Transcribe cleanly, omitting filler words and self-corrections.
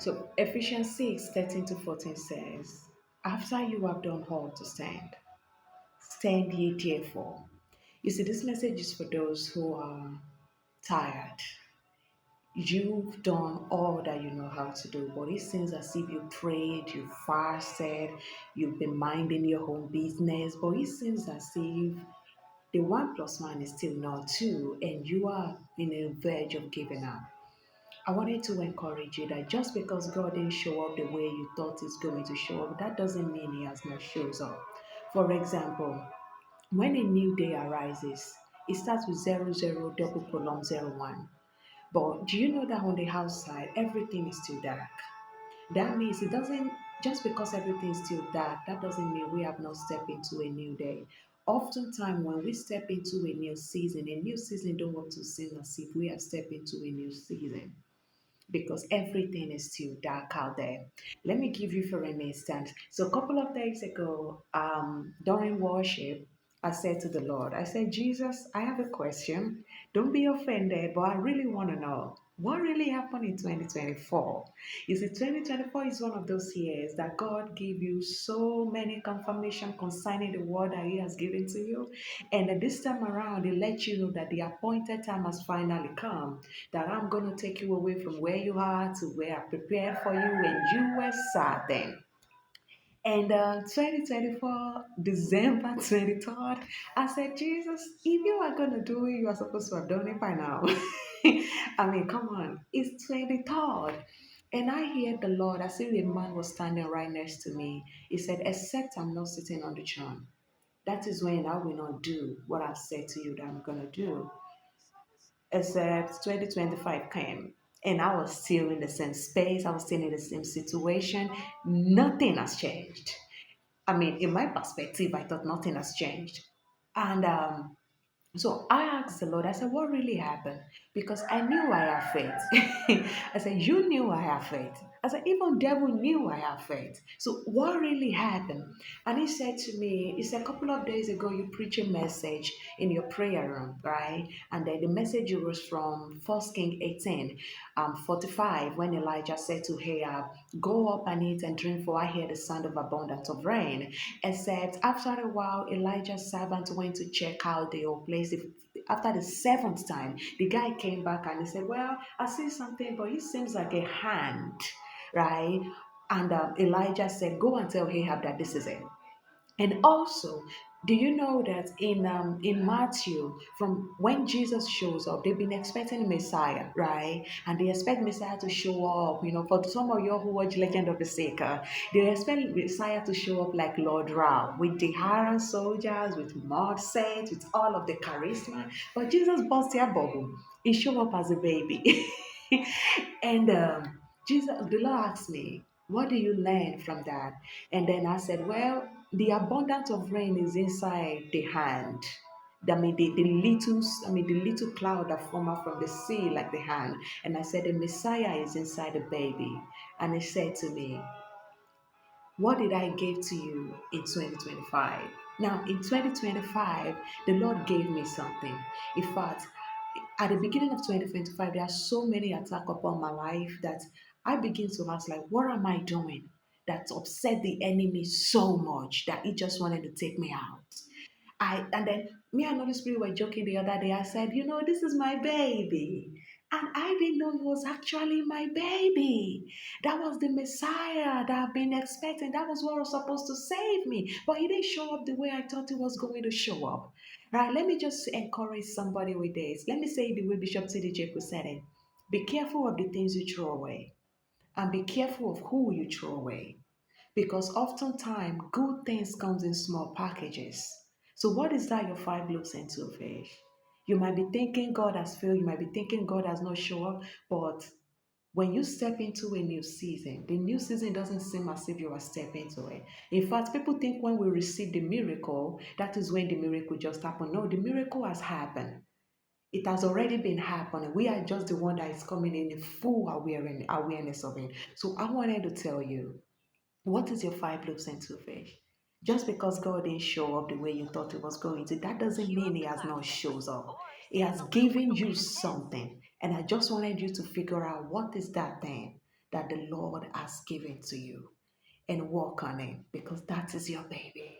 So Ephesians 6:13 to 14 says, after you have done all to stand, stand ye therefore. You see, this message is for those who are tired. You've done all that you know how to do, but it seems as if you prayed, you fasted, you've been minding your own business, but it seems as if the one plus one is still not two, and you are in a verge of giving up. I wanted to encourage you that just because God didn't show up the way you thought He's going to show up, that doesn't mean He has not shows up. For example, when a new day arises, it starts with 00 double column 01. But do you know that on the outside, everything is still dark? That means it doesn't, just because everything is still dark, that doesn't mean we have not stepped into a new day. Oftentimes, when we step into a new season don't want to seem as if we have stepped into a new season because everything is still dark out there. Let me give you for an instance. So a couple of days ago, during worship, I said to the Lord, I said, Jesus, I have a question. Don't be offended, but I really want to know what really happened in 2024. You see, 2024 is one of those years that God gave you so many confirmation concerning the word that He has given to you. And at this time around, He let you know that the appointed time has finally come, that I'm going to take you away from where you are to where I prepared for you when you were certain. And 2024, December 23rd, I said, Jesus, if you are going to do it, you are supposed to have done it by now. I mean, come on, it's 23rd. And I hear the Lord, I see a man was standing right next to me. He said, except I'm not sitting on the throne. That is when I will not do what I've said to you that I'm going to do. Except 2025 came and I was still in the same space, I was still in the same situation. Nothing has changed. I mean, in my perspective, I thought nothing has changed. And so I asked the Lord, I said, what really happened? Because I knew I have faith. I said, you knew I have faith. I said, even devil knew I have faith. So what really happened? And he said to me, he said, a couple of days ago, you preached a message in your prayer room, right? And then the message was from First King 18, 45, when Elijah said to Ahab, go up and eat and drink, for I hear the sound of abundance of rain. Except after a while, Elijah's servant went to check out the whole place. After the seventh time, the guy came back and he said, well, I see something, but it seems like a hand, right? And Elijah said, go and tell Ahab that this is it. And also, do you know that in Matthew, from when Jesus shows up, they've been expecting Messiah, right? And they expect Messiah to show up. You know, for some of you who watch Legend of the Seeker, they expect Messiah to show up like Lord Ra with the Haran soldiers, with mud sets, with all of the charisma. But Jesus busts their bubble. He showed up as a baby, and Jesus, the Lord asked me, what do you learn from that? And then I said, well, the abundance of rain is inside the hand. The little cloud that form out from the sea like the hand. And I said, the Messiah is inside the baby. And he said to me, what did I give to you in 2025? Now, in 2025, the Lord gave me something. In fact, at the beginning of 2025, there are so many attacks upon my life that I begin to ask, like, what am I doing that upset the enemy so much that he just wanted to take me out? And then me and Holy Spirit were joking the other day. I said, this is my baby. And I didn't know it was actually my baby. That was the Messiah that I've been expecting. That was what was supposed to save me. But he didn't show up the way I thought he was going to show up. Right? Let me just encourage somebody with this. Let me say it the way Bishop T.D. Jakes said it. Be careful of the things you throw away. And be careful of who you throw away. Because oftentimes good things comes in small packages. So what is that your five loaves and two fish? You might be thinking God has failed, you might be thinking God has not shown up, but when you step into a new season, the new season doesn't seem as if you are stepping into it. In fact, people think when we receive the miracle, that is when the miracle just happened. No, the miracle has happened. It has already been happening. We are just the one that is coming in full awareness of it. So I wanted to tell you, what is your five loaves and two fish? Just because God didn't show up the way you thought He was going to, that doesn't mean He has not shows up. He has given you something. And I just wanted you to figure out what is that thing that the Lord has given to you and work on it because that is your baby.